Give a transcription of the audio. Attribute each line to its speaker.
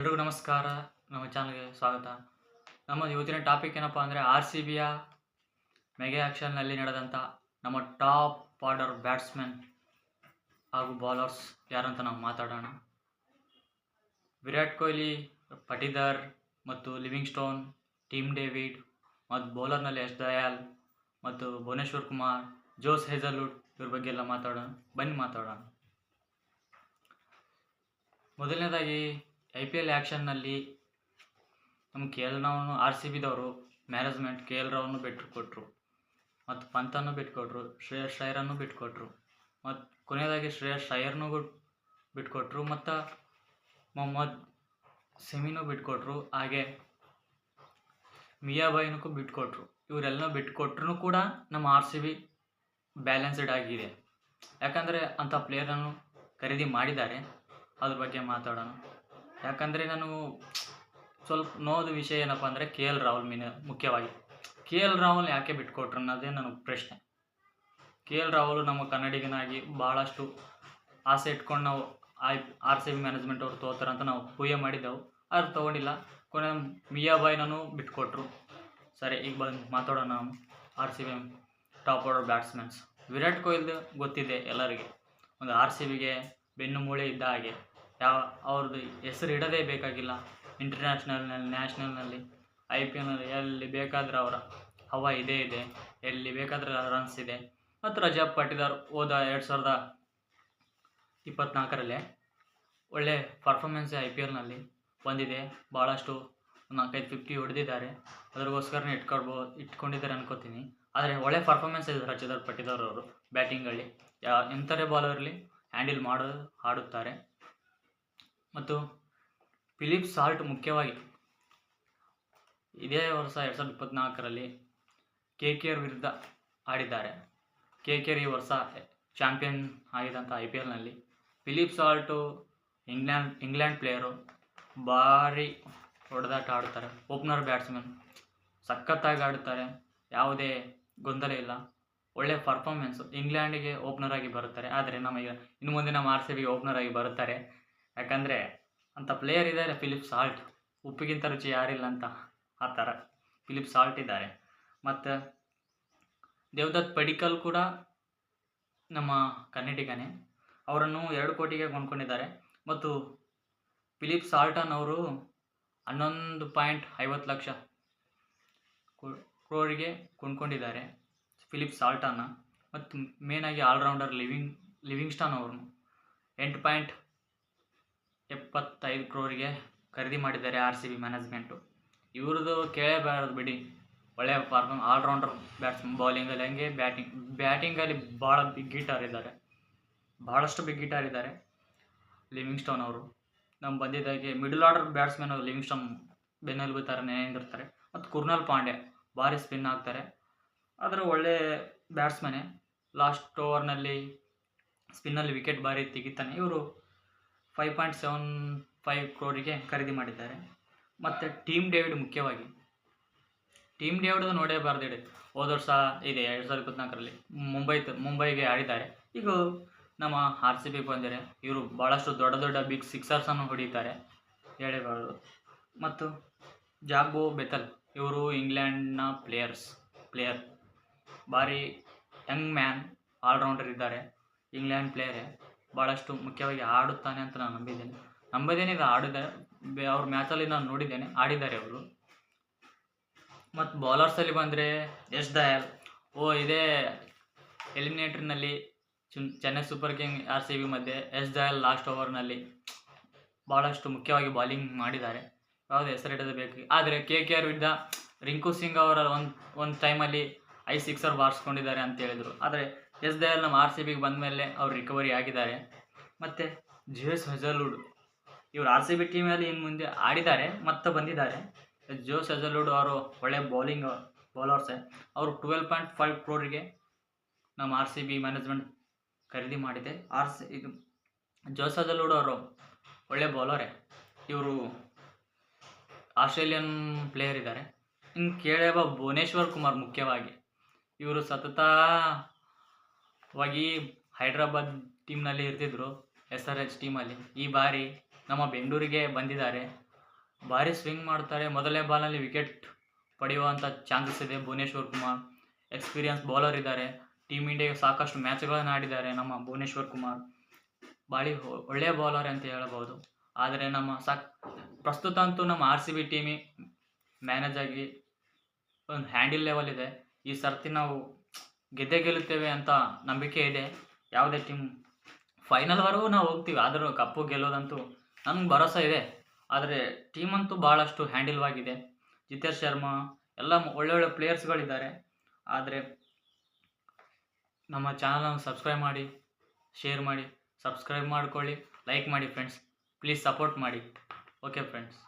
Speaker 1: ಎಲ್ರಿಗೂ ನಮಸ್ಕಾರ. ನಮ್ಮ ಚಾನಲ್‌ಗೆ ಸ್ವಾಗತ. ನಮ್ಮ ಇವತ್ತಿನ ಟಾಪಿಕ್ ಏನಪ್ಪ ಅಂದರೆ ಆರ್-ಸಿ-ಬಿಯ ಮೆಗಾ ಆಕ್ಷನ್‌ನಲ್ಲಿ ನಡೆದಂಥ ನಮ್ಮ ಟಾಪ್ ಆರ್ಡರ್ ಬ್ಯಾಟ್ಸ್‌ಮನ್ ಹಾಗೂ ಬೌಲರ್ಸ್ ಯಾರಂತ ನಾವು ಮಾತಾಡೋಣ. ವಿರಾಟ್ ಕೊಹ್ಲಿ, ಪಟಿದಾರ್ ಮತ್ತು ಲಿವಿಂಗ್‌ಸ್ಟೋನ್, ಟಿಮ್ ಡೇವಿಡ್ ಮತ್ತು ಬೌಲರ್‌ನಲ್ಲಿ ಯಶ್ ದಯಾಲ್ ಮತ್ತು ಭುವನೇಶ್ವರ್ ಕುಮಾರ್, ಜೋಸ್ ಹೇಜಲ್ವುಡ್ ಇವ್ರ ಬಗ್ಗೆ ಎಲ್ಲ ಮಾತಾಡೋಣ. ಬನ್ನಿ ಮಾತಾಡೋಣ. ಮೊದಲನೇದಾಗಿ IPL ಆ್ಯಕ್ಷನ್ನಲ್ಲಿ ನಮ್ಮ KL ಆರ್-ಸಿ-ಬಿದವರು ಮ್ಯಾನೇಜ್ಮೆಂಟ್ KL ರಾವ್‌ನ್ನು ಬಿಟ್ಟುಕೊಟ್ರು ಮತ್ತು ಪಂತನ್ನು ಬಿಟ್ಟುಕೊಟ್ರು, ಶ್ರೇಯಸ್ ಅಯ್ಯರನ್ನು ಬಿಟ್ಟುಕೊಟ್ರು ಮತ್ತು ಕೊನೆಯದಾಗಿ ಶ್ರೇಯಸ್ ಅಯ್ಯರ್ನೂ ಬಿಟ್ಟುಕೊಟ್ರು ಮತ್ತು ಮೊಹಮ್ಮದ್ ಶಮಿನೂ ಬಿಟ್ಟುಕೊಟ್ರು, ಹಾಗೆ ಮಿಯಾ ಭಾಯಿನೂ ಬಿಟ್ಟುಕೊಟ್ರು. ಇವರೆಲ್ಲ ಬಿಟ್ಟುಕೊಟ್ರೂ ಕೂಡ ನಮ್ಮ ಆರ್-ಸಿ-ಬಿ ಬ್ಯಾಲೆನ್ಸ್ಡ್ ಆಗಿದೆ. ಯಾಕಂದರೆ ಅಂಥ ಪ್ಲೇಯರನ್ನು ಖರೀದಿ ಮಾಡಿದ್ದಾರೆ. ಅದ್ರ ಬಗ್ಗೆ ಮಾತಾಡೋಣ. ಯಾಕಂದರೆ ನಾನು ಸ್ವಲ್ಪ ನೋದ ವಿಷಯ ಏನಪ್ಪ ಅಂದರೆ KL ರಾಹುಲ್ ಮುಖ್ಯವಾಗಿ KL ರಾಹುಲ್ ಯಾಕೆ ಬಿಟ್ಟುಕೊಟ್ರು ಅನ್ನೋದೇ ನನಗೆ ಪ್ರಶ್ನೆ. KL ರಾಹುಲ್ ನಮ್ಮ ಕನ್ನಡಿಗನಾಗಿ ಭಾಳಷ್ಟು ಆಸೆ ಇಟ್ಕೊಂಡು ನಾವು ಆರ್-ಸಿ-ಬಿ ಮ್ಯಾನೇಜ್ಮೆಂಟ್ ಅವ್ರು ತೊಗೋತಾರಂತ ನಾವು ಊಹೆ ಮಾಡಿದ್ದೆವು. ಆದ್ರೆ ತೊಗೊಂಡಿಲ್ಲ. ಕೊನೆ ಮಿಯಾ ಭಾಯಿನೂ ಬಿಟ್ಟುಕೊಟ್ರು. ಸರಿ, ಈಗ ಬಂದು ಮಾತಾಡೋಣ. ನಾವು R-C-B top order batsmen. Virat Kohli ಗೊತ್ತಿದೆ ಎಲ್ಲರಿಗೆ, ಒಂದು ಆರ್-ಸಿ-ಬಿಗೆ ಬೆನ್ನು ಮೂಳೆ ಇದ್ದ ಹಾಗೆ. ಅವ್ರದ್ದು ಹೆಸರು ಇಡೋದೇ ಬೇಕಾಗಿಲ್ಲ. ಇಂಟರ್ನ್ಯಾಷನಲ್ನಲ್ಲಿ, ನ್ಯಾಷನಲ್ನಲ್ಲಿ, IPLನಲ್ಲಿ ಎಲ್ಲಿ ಬೇಕಾದ್ರೆ ಅವರ ಹವಾ ಇದೇ ಇದೆ, ಎಲ್ಲಿ ಬೇಕಾದ್ರೆ ರನ್ಸ್ ಇದೆ. ಮತ್ತು ರಜತ್ ಪಟಿದಾರ್ ಹೋದ 2024 ಒಳ್ಳೆ ಪರ್ಫಾರ್ಮೆನ್ಸ್ IPLನಲ್ಲಿ ಬಂದಿದೆ. ಭಾಳಷ್ಟು 4-5 50 ಹೊಡೆದಿದ್ದಾರೆ. ಅದ್ರಗೋಸ್ಕರನೇ ಇಟ್ಕೊಂಡಿದ್ದಾರೆ ಅನ್ಕೋತೀನಿ. ಆದರೆ ಒಳ್ಳೆ ಪರ್ಫಾರ್ಮೆನ್ಸ್ ಇದೆ ರಜತ್ ಪಟಿದಾರ್ ಅವರು ಬ್ಯಾಟಿಂಗಲ್ಲಿ. ಎಂಥರೇ ಬಾಲ್ ಇರಲಿ ಹ್ಯಾಂಡಲ್ ಆಡುತ್ತಾರೆ. ಮತ್ತು ಫಿಲಿಪ್ ಸಾಲ್ಟ್ ಮುಖ್ಯವಾಗಿ ಇದೇ ವರ್ಷ 2024 KKR ವಿರುದ್ಧ ಆಡಿದ್ದಾರೆ. KKR ಈ ವರ್ಷ ಚಾಂಪಿಯನ್ ಆಗಿದಂಥ IPLನಲ್ಲಿ. ಫಿಲಿಪ್ ಸಾಲ್ಟು ಇಂಗ್ಲೆಂಡ್ ಪ್ಲೇಯರು, ಭಾರಿ ಹೊಡೆದಾಟ ಆಡ್ತಾರೆ. ಓಪನರ್ ಬ್ಯಾಟ್ಸ್ಮನ್, ಸಖತ್ತಾಗಿ ಆಡುತ್ತಾರೆ. ಯಾವುದೇ ಗೊಂದಲ ಇಲ್ಲ. ಒಳ್ಳೆ ಪರ್ಫಾರ್ಮೆನ್ಸು. ಇಂಗ್ಲೆಂಡಿಗೆ ಓಪನರ್ ಆಗಿ ಬರುತ್ತಾರೆ. ಆದರೆ ನಮಗೆ ಇನ್ನು ಮುಂದೆ ನಮ್ಮ ಆರ್-ಸಿ-ಬಿಗೆ ಓಪನರ್ ಆಗಿ ಬರುತ್ತಾರೆ. ಯಾಕಂದರೆ ಅಂಥ ಪ್ಲೇಯರ್ ಇದ್ದಾರೆ ಫಿಲಿಪ್ ಸಾಲ್ಟ್. ಉಪ್ಪಿಗಿಂತ ರುಚಿ ಯಾರಿಲ್ಲ ಅಂತ ಆ ಥರ ಫಿಲಿಪ್ ಸಾಲ್ಟ್ ಇದ್ದಾರೆ. ಮತ್ತು ದೇವದತ್ ಪಡಿಕ್ಕಲ್ ಕೂಡ ನಮ್ಮ ಕನ್ನಡಿಗನೇ. ಅವರನ್ನು 2 ಕೋಟಿಗೆ ಕೊಂಡ್ಕೊಂಡಿದ್ದಾರೆ. ಮತ್ತು ಫಿಲಿಪ್ ಸಾಲ್ಟನ್ ಅವರು 11.50 ಲಕ್ಷ ಕ್ರೋರಿಗೆ ಕೊಂಡ್ಕೊಂಡಿದ್ದಾರೆ ಫಿಲಿಪ್ ಸಾಲ್ಟನ್ನು. ಮತ್ತು ಮೇನಾಗಿ ಆಲ್ರೌಂಡರ್ ಲಿವಿಂಗ್ಸ್ಟನ್ ಅವ್ರನ್ನು 8.75 ಕ್ರೋರಿಗೆ ಖರೀದಿ ಮಾಡಿದ್ದಾರೆ ಆರ್-ಸಿ-ಬಿ ಮ್ಯಾನೇಜ್ಮೆಂಟು. ಇವ್ರದ್ದು ಕೇಳೇಬಾರದು ಬಿಡಿ. ಒಳ್ಳೆಯ ಆಲ್ರೌಂಡರ್ ಬ್ಯಾಟ್ಸ್ಮನ್. ಬೌಲಿಂಗಲ್ಲಿ ಹಂಗೆ ಬ್ಯಾಟಿಂಗಲ್ಲಿ ಭಾಳ ಬಿಗ್ ಹಿಟ್ಟರ್ ಇದ್ದಾರೆ, ಭಾಳಷ್ಟು ಬಿಗ್ ಹಿಟ್ಟರ್ ಇದ್ದಾರೆ ಲಿವಿಂಗ್ಸ್ಟೋನ್ ಅವರು. ನಮ್ಮ ಬಂದಿದ್ದಾಗೆ ಮಿಡಲ್ ಆರ್ಡರ್ ಬ್ಯಾಟ್ಸ್ಮನ್ ಲಿವಿಂಗ್ಸ್ಟೋನ್ ಬೆನ್ನೆಲುಬು ಥರನೇ ನಿಂದಿರ್ತಾರೆ. ಮತ್ತು ಕುರ್ನಾಲ್ ಪಾಂಡ್ಯ ಭಾರಿ ಸ್ಪಿನ್ ಆಗ್ತಾರೆ. ಆದರೆ ಒಳ್ಳೆ ಬ್ಯಾಟ್ಸ್ಮನ್ನೇ. ಲಾಸ್ಟ್ ಓವರ್ನಲ್ಲಿ ಸ್ಪಿನ್ನಲ್ಲಿ ವಿಕೆಟ್ ಭಾರಿ ತೆಗಿತಾನೆ. ಇವರು 5.75 ಕ್ರೋರಿಗೆ ಖರೀದಿ ಮಾಡಿದ್ದಾರೆ. ಮತ್ತು ಟೀಮ್ ಡೇವಿಡ್ ಮುಖ್ಯವಾಗಿ. ಟೀಮ್ ಡೇವಿಡ್ ನೋಡೇಬಾರ್ದು ಹೇಳಿ. ಹೋದ ವರ್ಷ ಇದೆ 2024 ಮುಂಬೈಗೆ ಆಡಿದ್ದಾರೆ. ಈಗ ನಮ್ಮ ಆರ್-ಸಿ-ಬಿಗೆ ಬಂದರೆ ಇವರು ಭಾಳಷ್ಟು ದೊಡ್ಡ ಬಿಗ್ ಸಿಕ್ಸರ್ಸನ್ನು ಹೊಡೀತಾರೆ, ಹೇಳೇಬಾರ್ದು. ಮತ್ತು ಜಾಗ್ಬೋ ಬೆಥಲ್ ಇವರು ಇಂಗ್ಲೆಂಡ್ನ ಪ್ಲೇಯರ್, ಭಾರಿ ಯಂಗ್ ಮ್ಯಾನ್, ಆಲ್ರೌಂಡರ್ ಇದ್ದಾರೆ. ಇಂಗ್ಲೆಂಡ್ ಪ್ಲೇಯರೇ, ಭಾಳಷ್ಟು ಮುಖ್ಯವಾಗಿ ಆಡುತ್ತಾನೆ ಅಂತ ನಾನು ನಂಬಿದ್ದೇನೆ. ಇದು ಅವ್ರ ಮ್ಯಾಚಲ್ಲಿ ನಾನು ನೋಡಿದ್ದೇನೆ, ಆಡಿದ್ದಾರೆ ಅವರು. ಮತ್ತು ಬೌಲರ್ಸಲ್ಲಿ ಬಂದರೆ ಯಶ್ ದಯಾಲ್. ಇದೇ ಎಲಿಮಿನೇಟ್ರಿನಲ್ಲಿ ಚೆನ್ನೈ ಸೂಪರ್ ಕಿಂಗ್ ಆರ್-ಸಿ-ಬಿ ಮಧ್ಯೆ ಯಶ್ ದಯಾಲ್ ಲಾಸ್ಟ್ ಓವರ್ನಲ್ಲಿ ಭಾಳಷ್ಟು ಮುಖ್ಯವಾಗಿ ಬೌಲಿಂಗ್ ಮಾಡಿದ್ದಾರೆ. ಯಾವುದು ಹೆಸರಿಡೋದು ಬೇಕು. ಆದರೆ KKR ವಿರುದ್ಧ ರಿಂಕು ಸಿಂಗ್ ಅವರ ಒಂದು ಟೈಮಲ್ಲಿ 5 ಸಿಕ್ಸರ್ ಬಾರಿಸ್ಕೊಂಡಿದ್ದಾರೆ ಅಂತ ಹೇಳಿದರು. ಆದರೆ ಯಶ್ ದಯಾಲ್ ನಮ್ಮ ಆರ್-ಸಿ-ಬಿಗೆ ಬಂದ ಮೇಲೆ ಅವ್ರು ರಿಕವರಿ ಆಗಿದ್ದಾರೆ. ಮತ್ತು ಜೋಸ್ ಹೇಜಲ್ವುಡ್ ಇವರು ಆರ್-ಸಿ-ಬಿ ಟೀಮಲ್ಲಿ ಇನ್ನು ಮುಂದೆ ಆಡಿದ್ದಾರೆ ಮತ್ತು ಬಂದಿದ್ದಾರೆ. ಜೋಸ್ ಹೇಜಲ್ವುಡ್ ಅವರು ಒಳ್ಳೆ ಬೌಲರ್ಸೇ. ಅವರು 12.5 ಕ್ರೋರಿಗೆ ನಮ್ಮ ಆರ್-ಸಿ-ಬಿ ಮ್ಯಾನೇಜ್ಮೆಂಟ್ ಖರೀದಿ ಮಾಡಿದೆ. ಇದು ಜೋಸ್ ಹೇಜಲ್ವುಡ್ ಅವರು ಒಳ್ಳೆ ಬೌಲರೇ. ಇವರು ಆಸ್ಟ್ರೇಲಿಯನ್ ಪ್ಲೇಯರ್ ಇದ್ದಾರೆ. ಇನ್ನು ಭುವನೇಶ್ವರ್ ಕುಮಾರ್ ಮುಖ್ಯವಾಗಿ. ಇವರು ಸತತವಾಗಿ ಹೈದ್ರಾಬಾದ್ ಟೀಮ್ನಲ್ಲಿ ಇರ್ತಿದ್ರು, SRH ಟೀಮಲ್ಲಿ. ಈ ಬಾರಿ ನಮ್ಮ ಬೆಂಗಳೂರಿಗೆ ಬಂದಿದ್ದಾರೆ. ಭಾರಿ ಸ್ವಿಂಗ್ ಮಾಡ್ತಾರೆ. ಮೊದಲನೇ ಬಾಲ್ನಲ್ಲಿ ವಿಕೆಟ್ ಪಡೆಯುವಂಥ ಚಾನ್ಸಸ್ ಇದೆ. ಭುವನೇಶ್ವರ್ ಕುಮಾರ್ ಎಕ್ಸ್ಪೀರಿಯನ್ಸ್ ಬೌಲರ್ ಇದ್ದಾರೆ. ಟೀಮ್ ಇಂಡಿಯಾಗೆ ಸಾಕಷ್ಟು ಮ್ಯಾಚ್ಗಳನ್ನು ಆಡಿದ್ದಾರೆ ನಮ್ಮ ಭುವನೇಶ್ವರ್ ಕುಮಾರ್. ಭಾಳ ಒಳ್ಳೆಯ ಬೌಲರ್ ಅಂತ ಹೇಳ್ಬೋದು. ಆದರೆ ಪ್ರಸ್ತುತ ಅಂತೂ ನಮ್ಮ RCB ಟೀಮಿ ಮ್ಯಾನೇಜ್ ಆಗಿ ಒಂದು ಹ್ಯಾಂಡಿಲ್ ಲೆವೆಲ್ ಇದೆ. ಈ ಸರ್ತಿ ನಾವು ಗೆದ್ದೇ ಗೆಲ್ಲುತ್ತೇವೆ ಅಂತ ನಂಬಿಕೆ ಇದೆ. ಯಾವುದೇ ಟೀಮ್ ಫೈನಲ್ವರೆಗೂ ನಾವು ಹೋಗ್ತೀವಿ. ಆದರೂ ಕಪ್ಪು ಗೆಲ್ಲೋದಂತೂ ನನಗೆ ಭರೋಸೆ ಇದೆ. ಆದರೆ ಟೀಮ್ ಅಂತೂ ಭಾಳಷ್ಟು ಹ್ಯಾಂಡಿಲ್ವಾಗಿದೆ. ಜಿತೇಶ್ ಶರ್ಮಾ ಎಲ್ಲ ಒಳ್ಳೊಳ್ಳೆ ಪ್ಲೇಯರ್ಸ್ಗಳಿದ್ದಾರೆ. ಆದರೆ ನಮ್ಮ ಚಾನಲನ್ನು ಸಬ್ಸ್ಕ್ರೈಬ್ ಮಾಡಿ, ಶೇರ್ ಮಾಡಿ, ಸಬ್ಸ್ಕ್ರೈಬ್ ಮಾಡ್ಕೊಳ್ಳಿ, ಲೈಕ್ ಮಾಡಿ ಫ್ರೆಂಡ್ಸ್. ಪ್ಲೀಸ್ ಸಪೋರ್ಟ್ ಮಾಡಿ. Okay friends.